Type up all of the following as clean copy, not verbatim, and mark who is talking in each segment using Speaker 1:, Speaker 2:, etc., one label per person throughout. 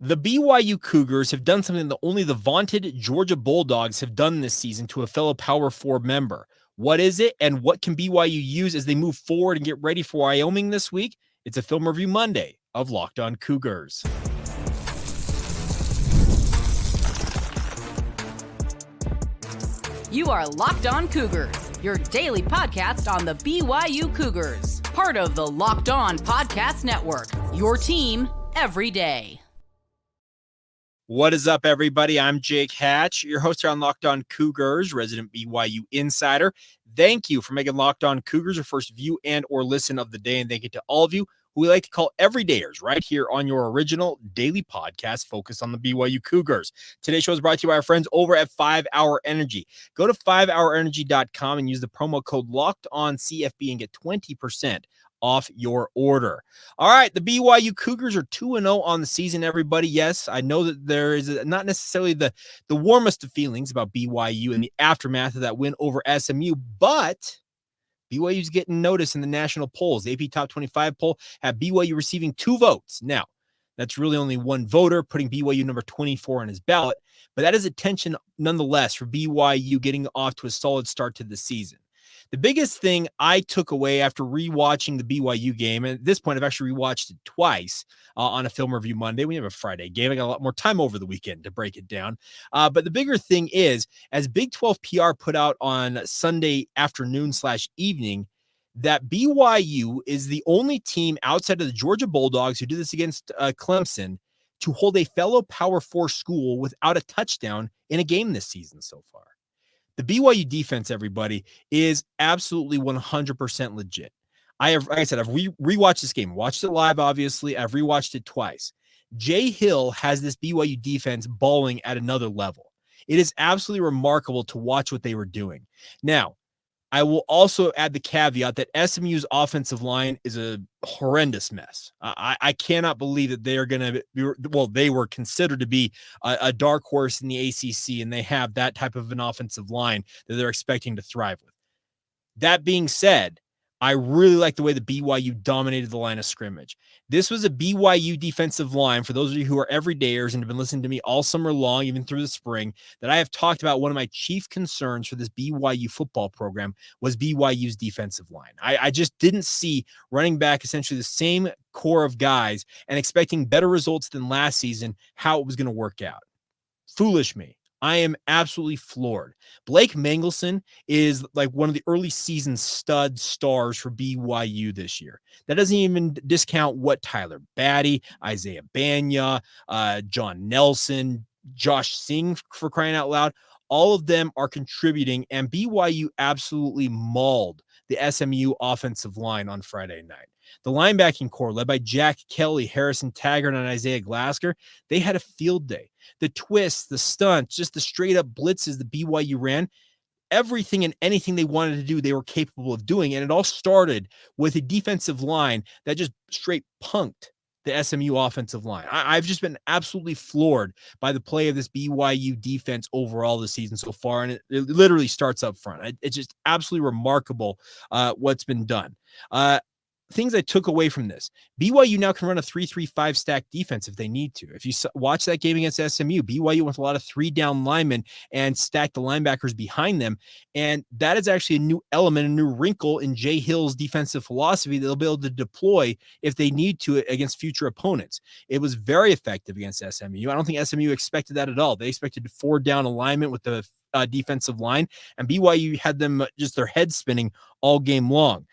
Speaker 1: The BYU Cougars have done something that only the vaunted Georgia Bulldogs have done this season to a fellow Power 4 member. What is it, and what can BYU use as they move forward and get ready for Wyoming this week? It's a Film Review Monday of Locked On Cougars.
Speaker 2: You are Locked On Cougars, your daily podcast on the BYU Cougars, part of the Locked On Podcast Network, your team every day.
Speaker 1: What is up, everybody? I'm Jake Hatch, your host here on Locked On Cougars, resident BYU insider. Thank you for making Locked On Cougars your first view and or listen of the day, and thank you to all of you who we like to call everydayers right here on your original daily podcast focused on the BYU Cougars. Today's show is brought to you by our friends over at 5 Hour Energy. Go to 5hourenergy.com and use the promo code LOCKEDONCFB and get 20% off your order. All right, the BYU Cougars are 2-0 on the season, everybody. Yes, I know that there is not necessarily the warmest of feelings about BYU in the aftermath of that win over SMU, but BYU's getting noticed in the national polls. The AP Top 25 poll had BYU receiving 2 votes. Now, that's really only one voter, putting BYU number 24 on his ballot, but that is attention nonetheless for BYU getting off to a solid start to the season. The biggest thing I took away after rewatching the BYU game, and at this point I've actually rewatched it twice on a Film Review Monday. We have a Friday game. I got a lot more time over the weekend to break it down. But the bigger thing is, as Big 12 PR put out on Sunday afternoon/evening, that BYU is the only team outside of the Georgia Bulldogs who did this against Clemson to hold a fellow Power 4 school without a touchdown in a game this season so far. The BYU defense, everybody, is absolutely 100% legit. Like I said, I've rewatched this game, watched it live, obviously. I've rewatched it twice. Jay Hill has this BYU defense balling at another level. It is absolutely remarkable to watch what they were doing. Now, I will also add the caveat that SMU's offensive line is a horrendous mess. I cannot believe that they are going to be, well, they were considered to be a dark horse in the ACC, and they have that type of an offensive line that they're expecting to thrive with. That being said, I really like the way the BYU dominated the line of scrimmage. This was a BYU defensive line, for those of you who are everydayers and have been listening to me all summer long, even through the spring, that I have talked about. One of my chief concerns for this BYU football program was BYU's defensive line. I just didn't see running back essentially the same core of guys and expecting better results than last season, how it was going to work out. Foolish me. I am absolutely floored. Blake Mangelson is like one of the early season stud stars for BYU this year. That doesn't even discount what Tyler Batty, Isaiah Banya, John Nelson, Josh Singh, for crying out loud. All of them are contributing, and BYU absolutely mauled the SMU offensive line on Friday night. The linebacking core, led by Jack Kelly, Harrison Taggart, and Isaiah Glasker, they had a field day. The twists, the stunts, just the straight-up blitzes that BYU ran, everything and anything they wanted to do, they were capable of doing. And it all started with a defensive line that just straight punked the SMU offensive line. I've just been absolutely floored by the play of this BYU defense overall this season so far, and it literally starts up front. It's just absolutely remarkable what's been done. Things I took away from this: BYU now can run a 3-3-5 stack defense if they need to. If you watch that game against SMU, BYU with a lot of 3-down linemen and stacked the linebackers behind them. And that is actually a new element, a new wrinkle in Jay Hill's defensive philosophy that they'll be able to deploy if they need to against future opponents. It was very effective against SMU. I don't think SMU expected that at all. They expected 4-down alignment with the defensive line, and BYU had them just their heads spinning all game long.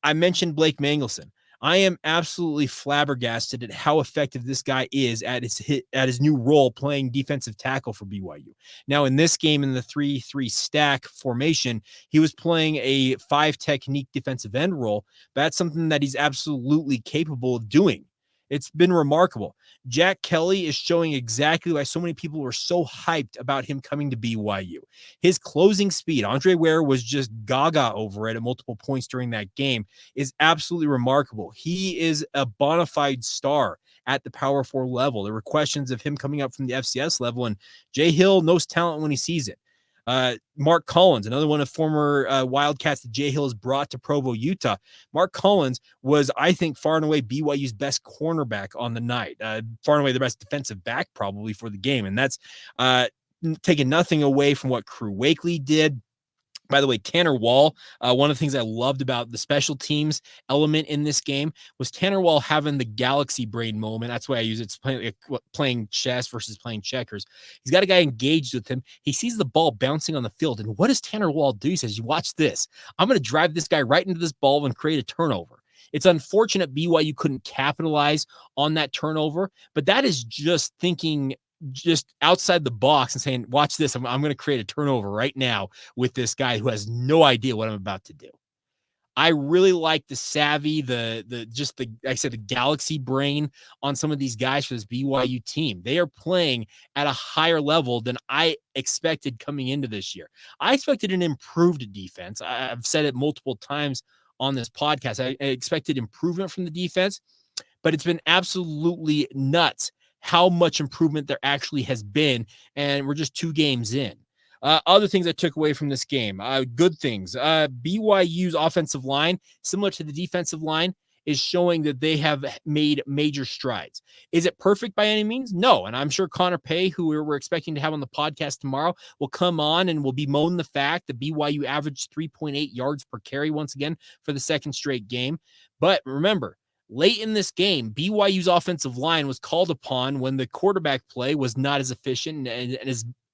Speaker 1: I mentioned Blake Mangelson. I am absolutely flabbergasted at how effective this guy is at his new role playing defensive tackle for BYU. Now, in this game, in the 3-3 stack formation, he was playing a 5 technique defensive end role, but that's something that he's absolutely capable of doing. It's been remarkable. Jack Kelly is showing exactly why so many people were so hyped about him coming to BYU. His closing speed, Andre Ware was just gaga over it at multiple points during that game, is absolutely remarkable. He is a bona fide star at the Power 4 level. There were questions of him coming up from the FCS level, and Jay Hill knows talent when he sees it. Mark Collins, another one of former Wildcats that Jay Hill has brought to Provo, Utah. Mark Collins was, I think, far and away BYU's best cornerback on the night, far and away the best defensive back probably for the game. And that's taking nothing away from what Crew Wakely did. By the way, Tanner Wall, one of the things I loved about the special teams element in this game was Tanner Wall having the galaxy brain moment. That's why I use it. It's playing chess versus playing checkers. He's got a guy engaged with him. He sees the ball bouncing on the field. And what does Tanner Wall do? He says, "You watch this. I'm going to drive this guy right into this ball and create a turnover." It's unfortunate BYU couldn't capitalize on that turnover, but that is just thinking just outside the box and saying, "Watch this. I'm going to create a turnover right now with this guy who has no idea what I'm about to do." I really like the savvy, like I said, the galaxy brain on some of these guys for this BYU team. They are playing at a higher level than I expected coming into this year. I expected an improved defense. I've said it multiple times on this podcast. I expected improvement from the defense, but it's been absolutely nuts how much improvement there actually has been, and we're just 2 games in. Other things I took away from this game, good things. BYU's offensive line, similar to the defensive line, is showing that they have made major strides. Is it perfect by any means? No. And I'm sure Connor Pay, who we're expecting to have on the podcast tomorrow, will come on and will bemoan the fact that BYU averaged 3.8 yards per carry once again for the second straight game. But remember, late in this game, BYU's offensive line was called upon when the quarterback play was not as efficient and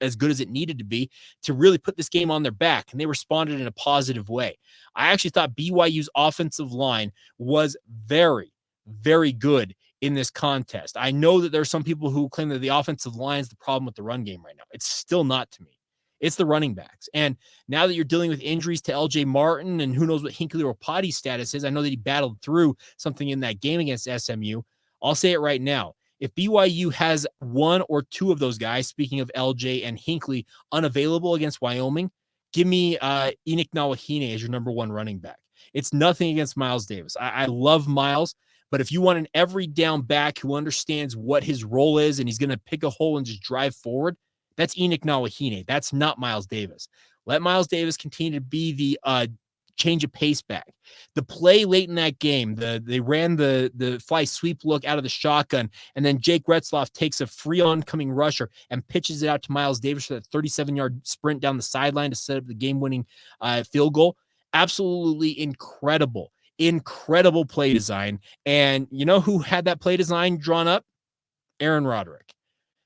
Speaker 1: as good as it needed to be to really put this game on their back, and they responded in a positive way. I actually thought BYU's offensive line was very, very good in this contest. I know that there are some people who claim that the offensive line is the problem with the run game right now. It's still not to me. It's the running backs. And now that you're dealing with injuries to LJ Martin and who knows what Hinckley Ropati's status is, I know that he battled through something in that game against SMU. I'll say it right now. If BYU has 1 or 2 of those guys, speaking of LJ and Hinckley, unavailable against Wyoming, give me Enoch Nawahine as your number 1 running back. It's nothing against Miles Davis. I love Miles, but if you want an every down back who understands what his role is and he's going to pick a hole and just drive forward, that's Enoch Nawahine. That's not Miles Davis. Let Miles Davis continue to be the change of pace back. The play late in that game, they ran the fly sweep look out of the shotgun, and then Jake Retzlaff takes a free oncoming rusher and pitches it out to Miles Davis for that 37-yard sprint down the sideline to set up the game-winning field goal. Absolutely incredible play design. And you know who had that play design drawn up? Aaron Roderick.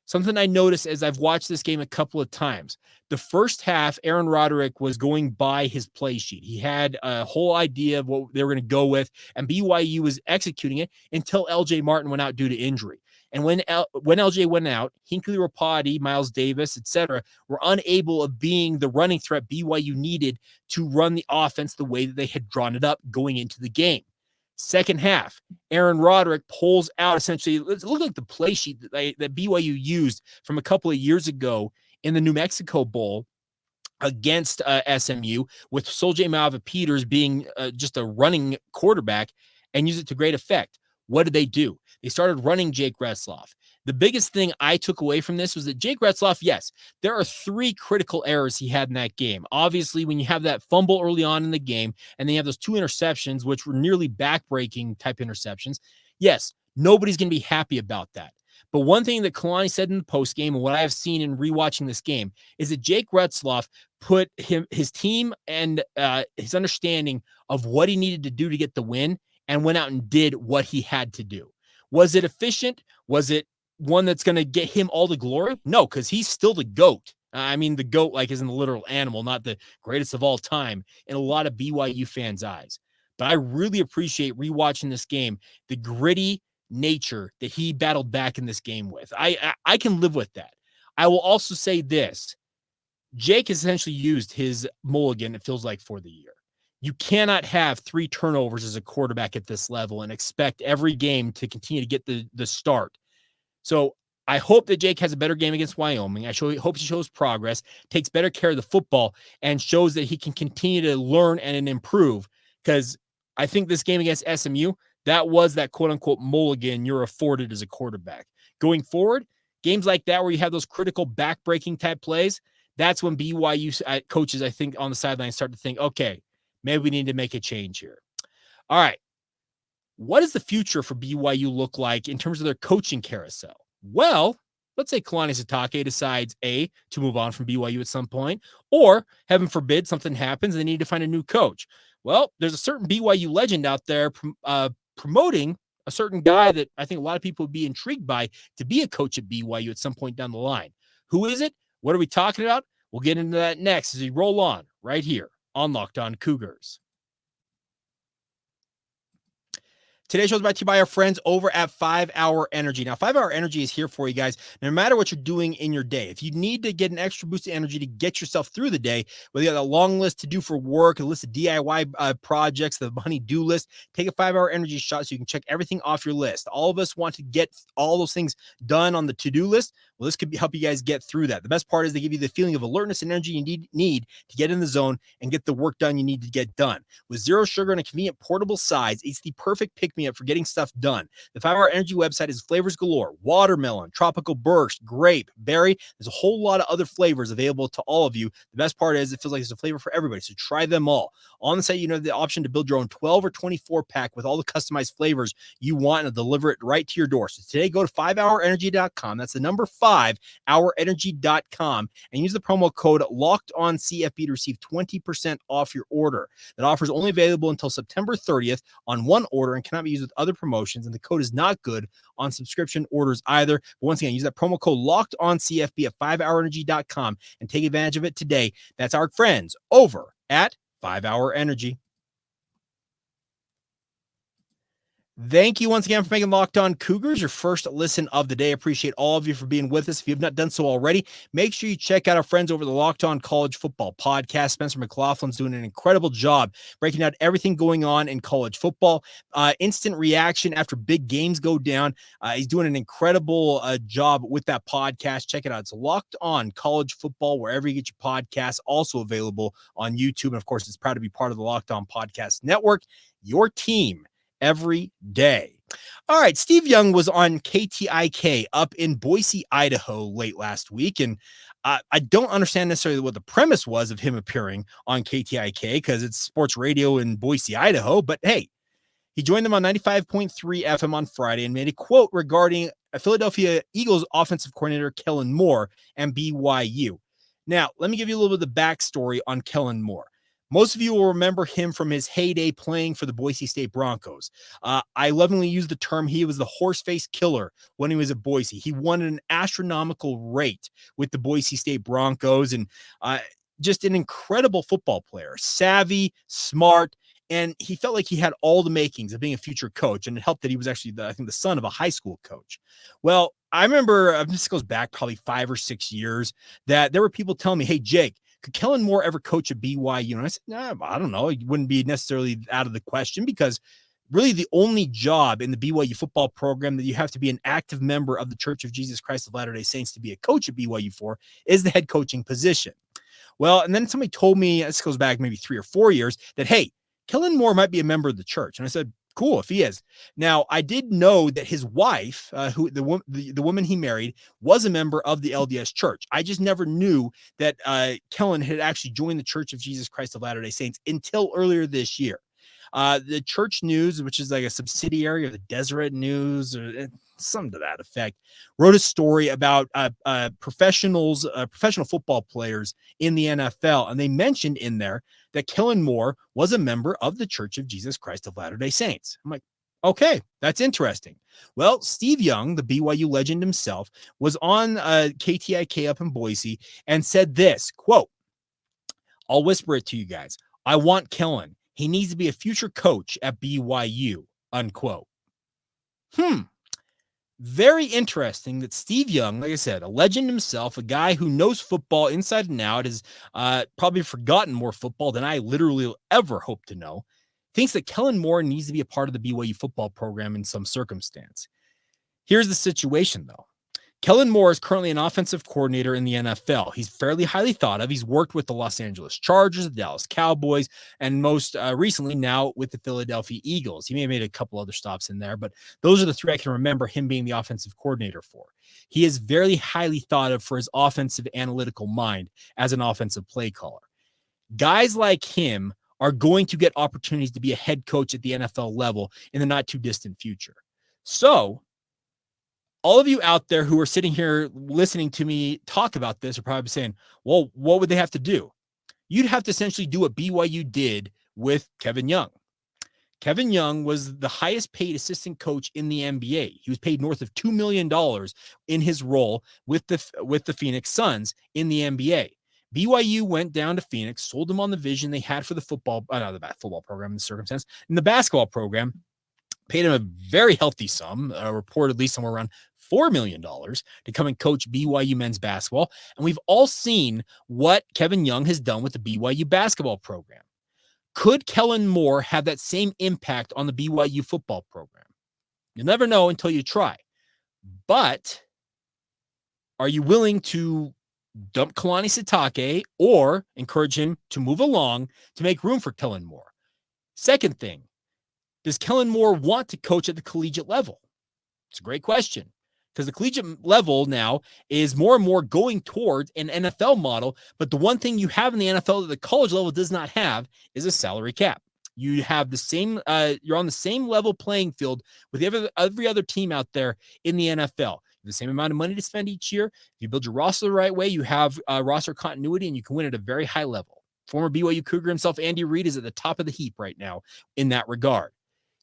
Speaker 1: Something I noticed as I've watched this game a couple of times. The first half, Aaron Roderick was going by his play sheet. He had a whole idea of what they were going to go with, and BYU was executing it until LJ Martin went out due to injury. And when LJ went out, Hinckley Ropati, Miles Davis, etc., were unable of being the running threat BYU needed to run the offense the way that they had drawn it up going into the game. Second half, Aaron Roderick pulls out essentially, it looked like the play sheet that BYU used from a couple of years ago in the New Mexico Bowl against SMU, with Soljay Malva-Peters being just a running quarterback, and use it to great effect. What did they do? They started running Jake Retzlaff. The biggest thing I took away from this was that Jake Retzlaff, yes, there are 3 critical errors he had in that game. Obviously, when you have that fumble early on in the game, and then you have those 2 interceptions, which were nearly back-breaking type interceptions, yes, nobody's going to be happy about that. But one thing that Kalani said in the postgame, and what I have seen in rewatching this game, is that Jake Retzlaff put his team and his understanding of what he needed to do to get the win and went out and did what he had to do. Was it efficient? Was it one that's going to get him all the glory? No, because he's still the GOAT. I mean, the GOAT like isn't the literal animal, not the greatest of all time in a lot of BYU fans' eyes. But I really appreciate rewatching this game, the gritty nature that he battled back in this game with. I can live with that. I will also say this. Jake has essentially used his mulligan, it feels like, for the year. You cannot have 3 turnovers as a quarterback at this level and expect every game to continue to get the start. So I hope that Jake has a better game against Wyoming. I hope he shows progress, takes better care of the football, and shows that he can continue to learn and improve. Because I think this game against SMU, that was that quote-unquote mulligan you're afforded as a quarterback. Going forward, games like that where you have those critical back-breaking type plays, that's when BYU coaches, I think, on the sidelines start to think, okay, maybe we need to make a change here. All right. What does the future for BYU look like in terms of their coaching carousel? Well, let's say Kalani Sitake decides A, to move on from BYU at some point, or heaven forbid something happens and they need to find a new coach. Well, there's a certain BYU legend out there promoting a certain guy that I think a lot of people would be intrigued by to be a coach at BYU at some point down the line. Who is it? What are we talking about? We'll get into that next as we roll on right here on Locked On Cougars. Today's show is brought to you by our friends over at 5 Hour Energy. Now, 5 Hour Energy is here for you guys, no matter what you're doing in your day. If you need to get an extra boost of energy to get yourself through the day, whether you got a long list to do for work, a list of DIY projects, the honey-do list, take a 5 Hour Energy shot so you can check everything off your list. All of us want to get all those things done on the to-do list. Well, this could help you guys get through that. The best part is they give you the feeling of alertness and energy you need to get in the zone and get the work done you need to get done. With zero sugar and a convenient portable size, it's the perfect pick-me-up for getting stuff done. The 5 Hour Energy website is flavors galore: watermelon, tropical burst, grape, berry. There's a whole lot of other flavors available to all of you. The best part is it feels like there's a flavor for everybody, so try them all. On the site, you know the option to build your own 12 or 24 pack with all the customized flavors you want and deliver it right to your door. So today, go to 5hourenergy.com. That's the number 5hourenergy.com and use the promo code LOCKEDONCFB to receive 20% off your order. That offer is only available until September 30th on one order and cannot be used with other promotions, and the code is not good on subscription orders either. But once again, use that promo code LOCKEDONCFB at 5hourenergy.com and take advantage of it today. That's our friends over at 5 Hour Energy. Thank you once again for making Locked On Cougars your first listen of the day. Appreciate all of you for being with us. If you have not done so already, make sure you check out our friends over the Locked On College Football podcast. Spencer McLaughlin's doing an incredible job breaking out everything going on in college football. Instant reaction after big games go down. He's doing an incredible job with that podcast. Check it out. It's Locked On College Football, wherever you get your podcasts. Also available on YouTube. And of course, it's proud to be part of the Locked On Podcast Network, your team every day. All right. Steve Young was on KTIK up in Boise, Idaho late last week. And I don't understand necessarily what the premise was of him appearing on KTIK because it's sports radio in Boise, Idaho. But hey, he joined them on 95.3 FM on Friday and made a quote regarding a Philadelphia Eagles offensive coordinator, Kellen Moore, and BYU. Now, let me give you a little bit of the backstory on Kellen Moore. Most of you will remember him from his heyday playing for the Boise State Broncos. I lovingly use the term, he was the horse-faced killer when he was at Boise. He won at an astronomical rate with the Boise State Broncos and just an incredible football player, savvy, smart, and he felt like he had all the makings of being a future coach, and it helped that he was actually, I think, the son of a high school coach. Well, I remember, this goes back probably 5 or 6 years, that there were people telling me, hey, Jake, could Kellen Moore ever coach at BYU? And I said, nah, I don't know. It wouldn't be necessarily out of the question because really the only job in the BYU football program that you have to be an active member of the Church of Jesus Christ of Latter-day Saints to be a coach at BYU for is the head coaching position. Well, and then somebody told me, this goes back maybe 3 or 4 years, that, hey, Kellen Moore might be a member of the church. And I said, cool, if he is. Now, I did know that his wife, the woman he married, was a member of the LDS Church. I just never knew that Kellen had actually joined the Church of Jesus Christ of Latter-day Saints until earlier this year. The Church News, which is like a subsidiary of the Deseret News or something to that effect, wrote a story about professional football players in the NFL. And they mentioned in there that Kellen Moore was a member of the Church of Jesus Christ of Latter-day Saints. I'm like, okay, that's interesting. Well, Steve Young, the BYU legend himself, was on KTIK up in Boise and said this, quote, I'll whisper it to you guys. I want Kellen. He needs to be a future coach at BYU, unquote. Very interesting that Steve Young, like I said, a legend himself, a guy who knows football inside and out, has probably forgotten more football than I literally ever hope to know, thinks that Kellen Moore needs to be a part of the BYU football program in some circumstance. Here's the situation, though. Kellen Moore is currently an offensive coordinator in the NFL. He's fairly highly thought of. He's worked with the Los Angeles Chargers, the Dallas Cowboys, and most recently now with the Philadelphia Eagles. He may have made a couple other stops in there, but those are the three I can remember him being the offensive coordinator for. He is very highly thought of for his offensive analytical mind as an offensive play caller. Guys like him are going to get opportunities to be a head coach at the NFL level in the not too distant future. So, all of you out there who are sitting here listening to me talk about this are probably saying, well, what would they have to do? You'd have to essentially do what BYU did with Kevin Young. Kevin Young was the highest paid assistant coach in the NBA. He was paid north of $2 million in his role with the Phoenix Suns in the NBA. BYU went down to Phoenix, sold them on the vision they had for the football program in the circumstance, in the basketball program, paid him a very healthy sum, reportedly somewhere around $4 million to come and coach BYU men's basketball. And we've all seen what Kevin Young has done with the BYU basketball program. Could Kellen Moore have that same impact on the BYU football program? You'll never know until you try. But are you willing to dump Kalani Sitake or encourage him to move along to make room for Kellen Moore? Second thing, does Kellen Moore want to coach at the collegiate level? It's a great question, because the collegiate level now is more and more going towards an NFL model. But the one thing you have in the NFL that the college level does not have is a salary cap. You have the same, you're on the same level playing field with every other team out there in the NFL. The same amount of money to spend each year. If you build your roster the right way, you have roster continuity and you can win at a very high level. Former BYU Cougar himself, Andy Reid, is at the top of the heap right now in that regard.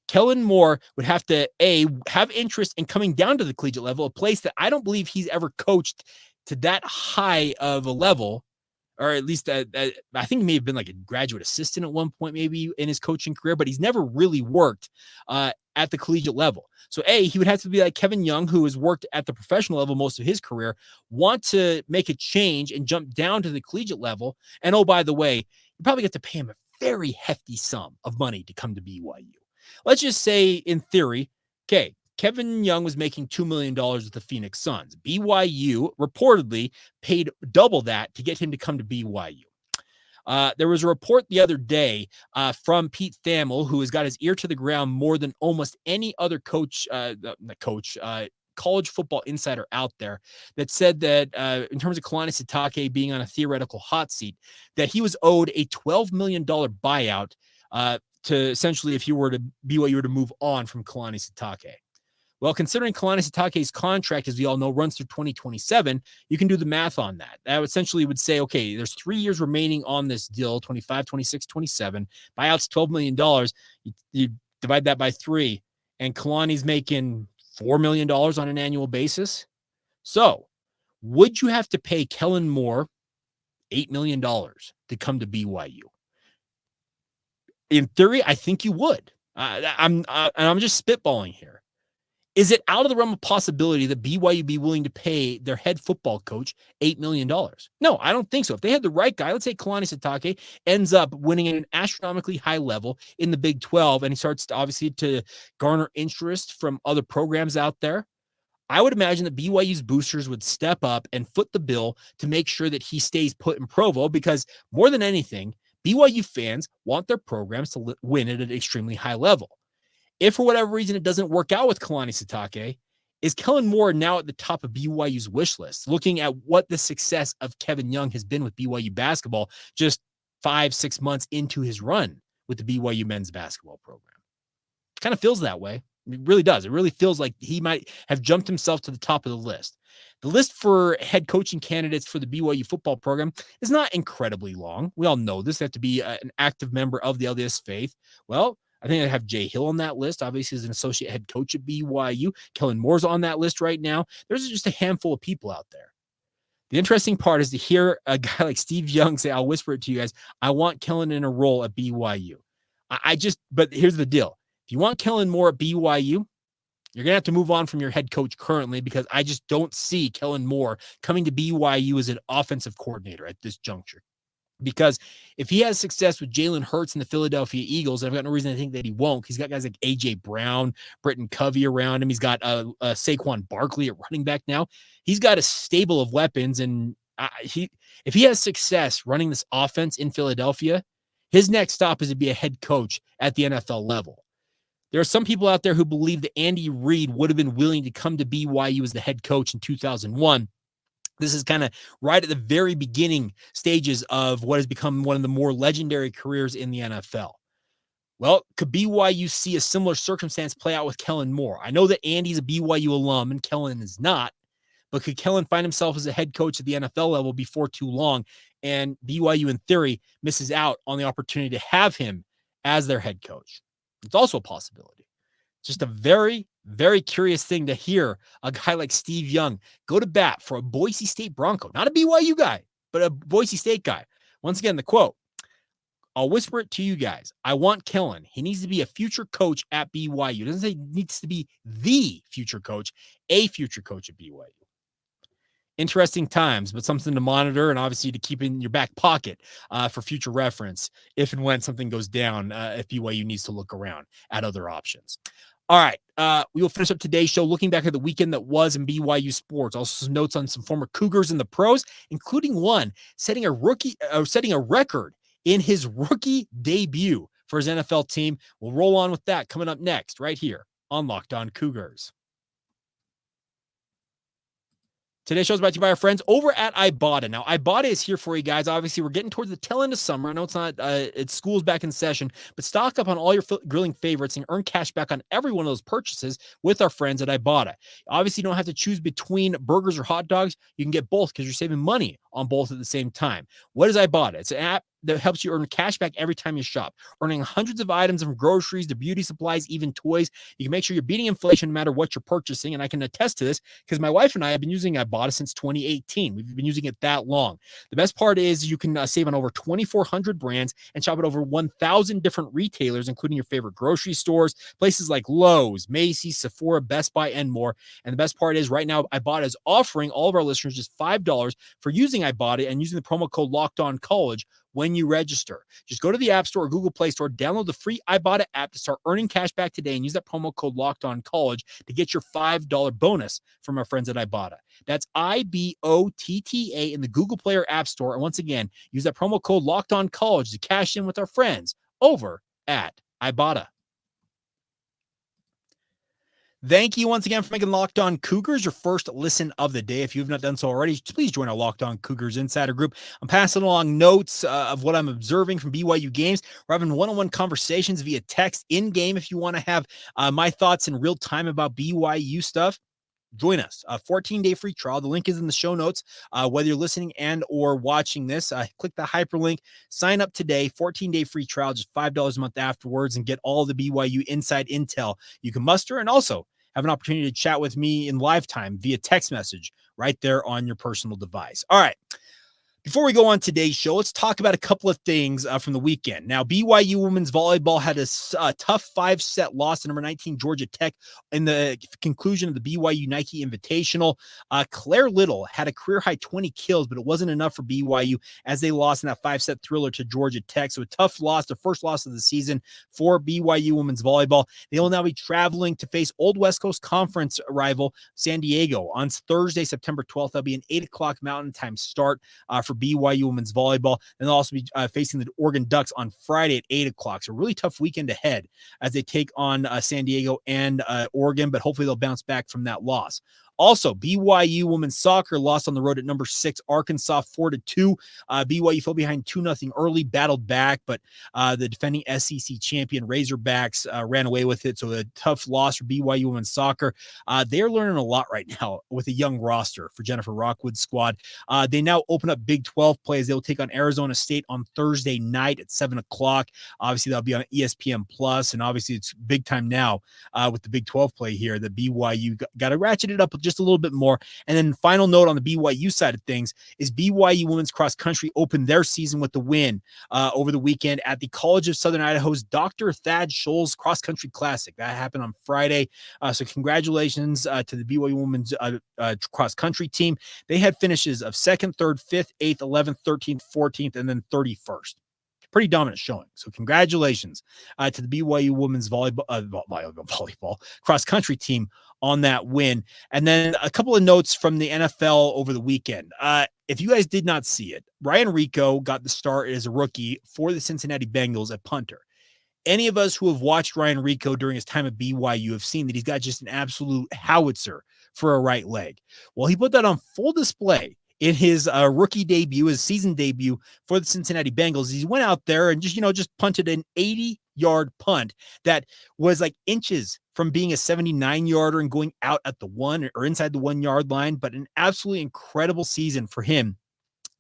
Speaker 1: Kellen Moore would have to, have interest in coming down to the collegiate level, a place that I don't believe he's ever coached to that high of a level, or at least I think he may have been like a graduate assistant at one point, maybe in his coaching career, but he's never really worked at the collegiate level. So he would have to be like Kevin Young, who has worked at the professional level most of his career, want to make a change and jump down to the collegiate level. And oh, by the way, you probably get to pay him a very hefty sum of money to come to BYU. Let's just say, in theory, Kevin Young was making $2 million with the Phoenix Suns. BYU reportedly paid double that to get him to come to BYU. There was a report the other day from Pete Thamel, who has got his ear to the ground more than almost any other college football insider out there, that said that in terms of Kalani Sitake being on a theoretical hot seat, that he was owed a $12 million buyout to essentially, if BYU were to move on from Kalani Sitake. Well, considering Kalani Sitake's contract, as we all know, runs through 2027, you can do the math on that. That essentially would say, okay, there's 3 years remaining on this deal, 25, 26, 27. Buyout's $12 million. You divide that by 3, and Kalani's making $4 million on an annual basis. So would you have to pay Kellen Moore $8 million to come to BYU? In theory, I think you would. I'm just spitballing here. Is it out of the realm of possibility that BYU be willing to pay their head football coach $8 million? No, I don't think so. If they had the right guy, let's say Kalani Sitake ends up winning at an astronomically high level in the Big 12, and he starts to garner interest from other programs out there, I would imagine that BYU's boosters would step up and foot the bill to make sure that he stays put in Provo, because more than anything, BYU fans want their programs to win at an extremely high level. If for whatever reason it doesn't work out with Kalani Sitake, is Kellen Moore now at the top of BYU's wish list, looking at what the success of Kevin Young has been with BYU basketball just 5-6 months into his run with the BYU men's basketball program? It kind of feels that way. It really does. It really feels like he might have jumped himself to the top of the list. The list for head coaching candidates for the BYU football program is not incredibly long. We all know this. They have to be an active member of the LDS faith. Well, I think I have Jay Hill on that list. Obviously, as an associate head coach at BYU. Kellen Moore's on that list right now. There's just a handful of people out there. The interesting part is to hear a guy like Steve Young say, I'll whisper it to you guys, I want Kellen in a role at BYU. But here's the deal. If you want Kellen Moore at BYU, you're going to have to move on from your head coach currently, because I just don't see Kellen Moore coming to BYU as an offensive coordinator at this juncture. Because if he has success with Jalen Hurts and the Philadelphia Eagles, I've got no reason to think that he won't. He's got guys like A.J. Brown, Britton Covey around him. He's got Saquon Barkley at running back now. He's got a stable of weapons, and if he has success running this offense in Philadelphia, his next stop is to be a head coach at the NFL level. There are some people out there who believe that Andy Reid would have been willing to come to BYU as the head coach in 2001. This is kind of right at the very beginning stages of what has become one of the more legendary careers in the NFL. Well, could BYU see a similar circumstance play out with Kellen Moore? I know that Andy's a BYU alum and Kellen is not, but could Kellen find himself as a head coach at the NFL level before too long, and BYU, in theory, misses out on the opportunity to have him as their head coach? It's also a possibility. Just a very, very curious thing to hear a guy like Steve Young go to bat for a Boise State Bronco, not a BYU guy, but a Boise State guy. Once again, the quote, I'll whisper it to you guys. I want Kellen. He needs to be a future coach at BYU. It doesn't say he needs to be the future coach, a future coach at BYU. Interesting times, but something to monitor and obviously to keep in your back pocket for future reference if and when something goes down, if BYU needs to look around at other options. All right, we will finish up today's show looking back at the weekend that was in BYU sports. Also, some notes on some former Cougars in the pros, including one setting a record in his rookie debut for his NFL team. We'll roll on with that coming up next, right here on Locked On Cougars. Today's show is brought to you by our friends over at Ibotta. Now, Ibotta is here for you guys. Obviously, we're getting towards the tail end of summer. I know it's not, it's school's back in session, but stock up on all your grilling favorites and earn cash back on every one of those purchases with our friends at Ibotta. Obviously, you don't have to choose between burgers or hot dogs. You can get both because you're saving money on both at the same time. What is Ibotta? It's an app that helps you earn cash back every time you shop, earning hundreds of items from groceries to beauty supplies, even toys. You can make sure you're beating inflation no matter what you're purchasing. And I can attest to this because my wife and I have been using Ibotta since 2018. We've been using it that long. The best part is you can save on over 2,400 brands and shop at over 1,000 different retailers, including your favorite grocery stores, places like Lowe's, Macy's, Sephora, Best Buy, and more. And the best part is right now, Ibotta is offering all of our listeners just $5 for using Ibotta and using the promo code LOCKEDONCollege when you register. Just go to the App Store or Google Play Store, download the free Ibotta app to start earning cash back today and use that promo code LOCKEDONCollege to get your $5 bonus from our friends at Ibotta. That's IBOTTA in the Google Play or App Store. And once again, use that promo code LOCKEDONCollege to cash in with our friends over at Ibotta. Thank you once again for making Locked On Cougars your first listen of the day. If you've not done so already, please join our Locked On Cougars Insider group. I'm passing along notes of what I'm observing from BYU games. We're having one-on-one conversations via text in-game. If you want to have my thoughts in real time about BYU stuff, join us. A 14-day free trial. The link is in the show notes. Whether you're listening and or watching this, click the hyperlink. Sign up today. 14-day free trial, just $5 a month afterwards, and get all the BYU inside intel you can muster, and also have an opportunity to chat with me in live time via text message right there on your personal device. All right. Before we go on today's show, let's talk about a couple of things from the weekend. Now, BYU women's volleyball had a tough 5-set loss to number 19 Georgia Tech in the conclusion of the BYU Nike Invitational. Claire Little had a career-high 20 kills, but it wasn't enough for BYU as they lost in that 5-set thriller to Georgia Tech. So a tough loss, the first loss of the season for BYU women's volleyball. They will now be traveling to face Old West Coast Conference rival San Diego on Thursday, September 12th. That'll be an 8 o'clock Mountain Time start for BYU women's volleyball. And they'll also be facing the Oregon Ducks on Friday at 8 o'clock. So a really tough weekend ahead as they take on San Diego and Oregon, but hopefully they'll bounce back from that loss. Also, BYU women's soccer lost on the road at number 6 Arkansas 4-2. BYU fell behind 2-0 early, battled back, but the defending SEC champion Razorbacks ran away with it. So a tough loss for BYU women's soccer. They're learning a lot right now with a young roster for Jennifer Rockwood's squad. They now open up Big 12 plays. They'll take on Arizona State on Thursday night at 7 o'clock. Obviously, that'll be on ESPN Plus, and obviously it's big time now with the Big 12 play here. The BYU got to ratchet it up just just a little bit more. And then final note on the BYU side of things is BYU women's cross country opened their season with the win over the weekend at the College of Southern Idaho's Dr. Thad Scholl's Cross Country Classic. That happened on Friday. So congratulations to the BYU women's cross country team. They had finishes of 2nd, 3rd, 5th, 8th, 11th, 13th, 14th, and then 31st. Pretty dominant showing. So congratulations to the BYU women's volleyball cross country team on that win. And then a couple of notes from the NFL over the weekend. If you guys did not see it, Ryan Rico got the start as a rookie for the Cincinnati Bengals at punter. Any of us who have watched Ryan Rico during his time at BYU have seen that he's got just an absolute howitzer for a right leg. Well, he put that on full display in his rookie debut, his season debut for the Cincinnati Bengals. He went out there and just punted an 80-yard punt that was like inches from being a 79-yarder and going out at the 1 or inside the 1-yard line, but an absolutely incredible season for him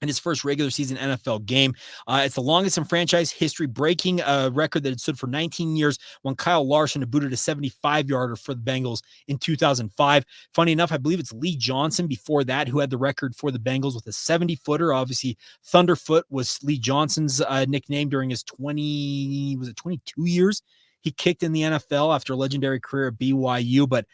Speaker 1: in his first regular season NFL game. It's the longest in franchise history, breaking a record that had stood for 19 years when Kyle Larson had booted a 75-yarder for the Bengals in 2005. Funny enough, I believe it's Lee Johnson before that who had the record for the Bengals with a 70-footer. Obviously, Thunderfoot was Lee Johnson's nickname during his 22 years he kicked in the NFL after a legendary career at BYU. But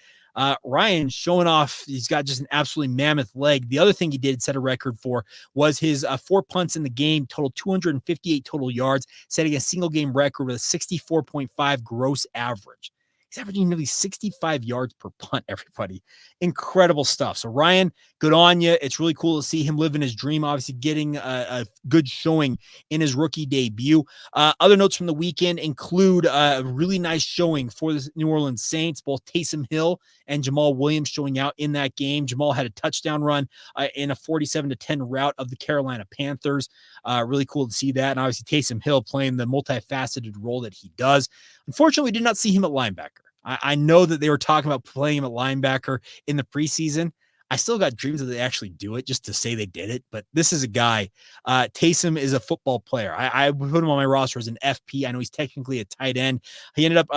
Speaker 1: Ryan showing off, he's got just an absolutely mammoth leg. The other thing he did set a record for was his 4 punts in the game, total 258 total yards, setting a single game record with a 64.5 gross average. He's averaging nearly 65 yards per punt, everybody. Incredible stuff. So, Ryan, good on you. It's really cool to see him living his dream, obviously getting a good showing in his rookie debut. Other notes from the weekend include a really nice showing for the New Orleans Saints, both Taysom Hill and Jamal Williams showing out in that game. Jamal had a touchdown run in a 47-10 rout of the Carolina Panthers. Really cool to see that. And obviously Taysom Hill playing the multifaceted role that he does. Unfortunately, we did not see him at linebacker. I know that they were talking about playing him at linebacker in the preseason. I still got dreams that they actually do it just to say they did it. But this is a guy. Taysom is a football player. I put him on my roster as an FP. I know he's technically a tight end. He ended up,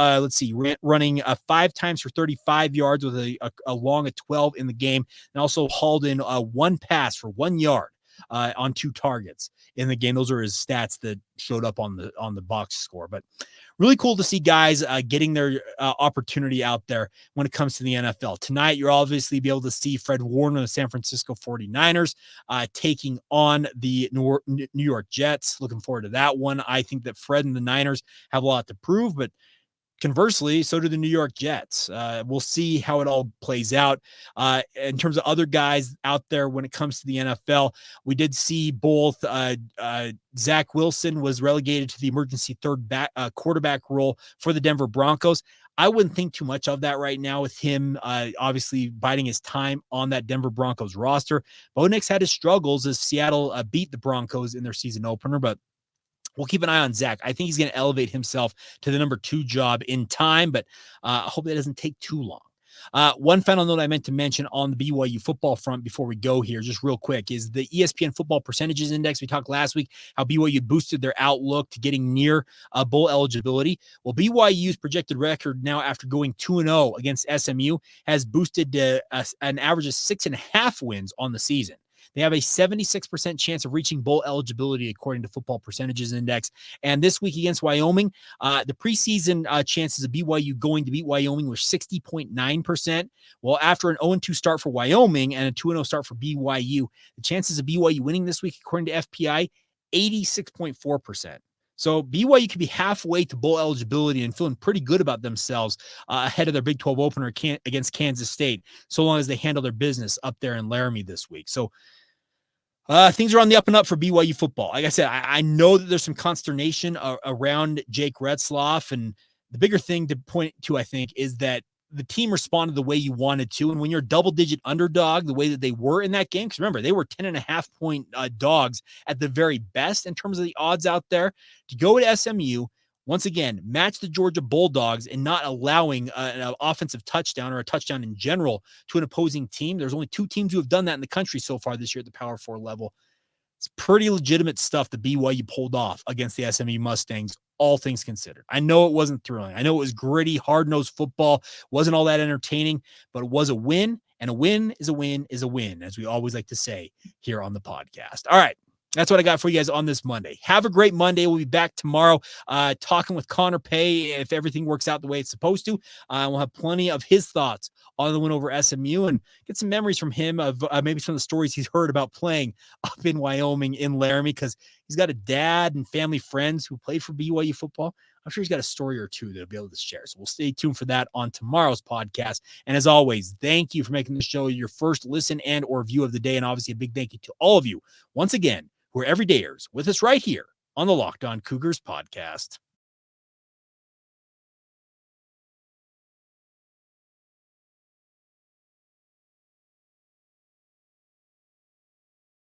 Speaker 1: running 5 times for 35 yards with a long of 12 in the game, and also hauled in 1 pass for 1 yard on 2 targets in the game. Those are his stats that showed up on the box score. But really cool to see guys getting their opportunity out there when it comes to the NFL. Tonight, you'll obviously be able to see Fred Warner of the San Francisco 49ers taking on the New York Jets. Looking forward to that one. I think that Fred and the Niners have a lot to prove, but conversely, so do the New York Jets. We'll see how it all plays out. In terms of other guys out there when it comes to the NFL, we did see both Zach Wilson was relegated to the emergency quarterback role for the Denver Broncos. I wouldn't think too much of that right now with him obviously biding his time on that Denver Broncos roster. Bo Nix had his struggles as Seattle beat the Broncos in their season opener, but we'll keep an eye on Zach. I think he's going to elevate himself to the number 2 job in time, but I hope that doesn't take too long. One final note I meant to mention on the BYU football front before we go here, just real quick, is the ESPN football percentages index. We talked last week how BYU boosted their outlook to getting near bowl eligibility. Well, BYU's projected record now after going 2-0 against SMU has boosted to an average of 6.5 wins on the season. They have a 76% chance of reaching bowl eligibility according to Football Percentages Index. And this week against Wyoming, the preseason chances of BYU going to beat Wyoming were 60.9%. Well, after an 0-2 start for Wyoming and a 2-0 start for BYU, the chances of BYU winning this week, according to FPI, 86.4%. So BYU could be halfway to bowl eligibility and feeling pretty good about themselves ahead of their Big 12 opener against Kansas State, so long as they handle their business up there in Laramie this week. So things are on the up and up for BYU football. Like I said, I know that there's some consternation around Jake Retzlaff, and the bigger thing to point to, I think, is that the team responded the way you wanted to. And when you're a double-digit underdog, the way that they were in that game, because remember, they were 10.5-point dogs at the very best in terms of the odds out there, to go to SMU, once again, match the Georgia Bulldogs and not allowing an offensive touchdown or a touchdown in general to an opposing team. There's only 2 teams who have done that in the country so far this year at the Power 4 level. It's pretty legitimate stuff that BYU pulled off against the SMU Mustangs, all things considered. I know it wasn't thrilling. I know it was gritty, hard-nosed football. Wasn't all that entertaining, but it was a win, And a win is a win is a win, as we always like to say here on the podcast. All right. That's what I got for you guys on this Monday. Have a great Monday. We'll be back tomorrow talking with Connor Pay if everything works out the way it's supposed to. We'll have plenty of his thoughts on the win over SMU and get some memories from him of maybe some of the stories he's heard about playing up in Wyoming in Laramie, because he's got a dad and family friends who played for BYU football. I'm sure he's got a story or two that he'll be able to share. So we'll stay tuned for that on tomorrow's podcast. And as always, thank you for making the show your first listen and or view of the day. And obviously a big thank you to all of you once again who are everydayers with us right here on the Locked On Cougars podcast.